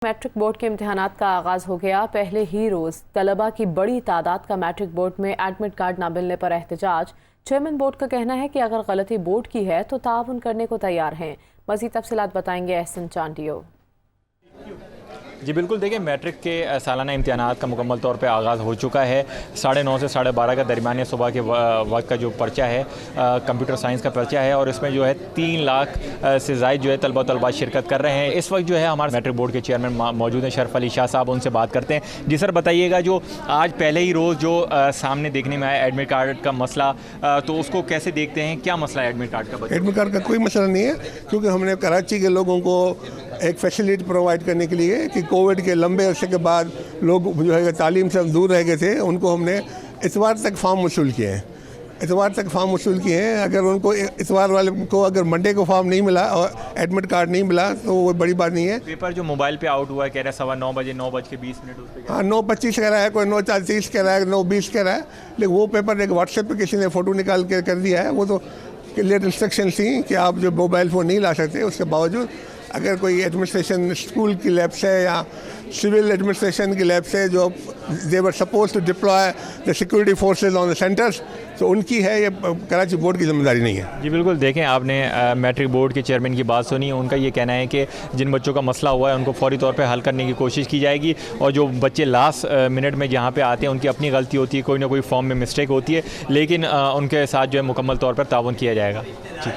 Matric board के इम्तिहानात का आगाज़ हो गया। पहले ही रोज़ तलबा की बड़ी तादाद का मैट्रिक बोर्ड में एडमिट कार्ड ना मिलने पर एहतजाज। चेयरमैन बोर्ड का कहना है कि अगर गलती बोर्ड की है तो ताउन करने को तैयार हैं। मज़ीद तफसीलात बताएंगे एहसन चांडियो। जी बिल्कुल, देखिए मैट्रिक के सालाना इम्तिहानात का मुकम्मल तौर पे आगाज़ हो चुका है। 9:30 से 12:30 का दरमियानी सुबह के वक्त का जो पर्चा है कंप्यूटर साइंस का पर्चा है और इसमें जो है 3 लाख से ज़ायद जो है तलबा शिरकत कर रहे हैं। इस वक्त जो है हमारे मैट्रिक बोर्ड के चेयरमैन मौजूद हैं, शरफ अली शाह साहब, उनसे बात करते हैं। जी सर, बताइएगा जो आज पहले ही रोज़ जो सामने देखने में आया एडमिट कार्ड का मसला, तो उसको कैसे देखते हैं? क्या मसला है एडमिट कार्ड का? एडमिट कार्ड का कोई मसला नहीं है, क्योंकि हमने कराची के लोगों को एक फैसिलिटी प्रोवाइड करने के लिए कि कोविड के लंबे अरसे के बाद लोग जो है तालीम से दूर रह गए थे, उनको हमने इतवार तक फॉर्म वसूल किए हैं। अगर उनको इतवार वाले को अगर मंडे को फॉर्म नहीं मिला और एडमिट कार्ड नहीं मिला तो वो बड़ी बात नहीं है। पेपर जो मोबाइल पे आउट हुआ है, कह रहा है 9:15 बजे 9:20 हाँ, 9:25 कह रहा है, कोई 9:30 कह रहा है, 9:20 कह रहा है, लेकिन वो पेपर एक व्हाट्सएप पे किसी ने फ़ोटो निकाल के कर दिया है। वो तो क्लियर इंस्ट्रक्शन थी कि आप जो मोबाइल फ़ोन नहीं ला सकते। उसके बावजूद अगर कोई एडमिनिस्ट्रेशन स्कूल की लैब से या सिविल एडमिनिस्ट्रेशन की लैब से जो they were suppose to deploy the security forces on the centres, तो उनकी है, ये कराची बोर्ड की जिम्मेदारी नहीं है। जी बिल्कुल, देखें आपने मैट्रिक बोर्ड के चेयरमैन की बात सुनी। उनका ये कहना है कि जिन बच्चों का मसला हुआ है उनको फौरी तौर पे हल करने की कोशिश की जाएगी, और जो बच्चे लास्ट मिनट में जहाँ पे आते हैं उनकी अपनी गलती होती है, कोई ना कोई फॉर्म में मिस्टेक होती है, लेकिन उनके साथ जो है मुकम्मल तौर पर ताउन किया जाएगा। जी।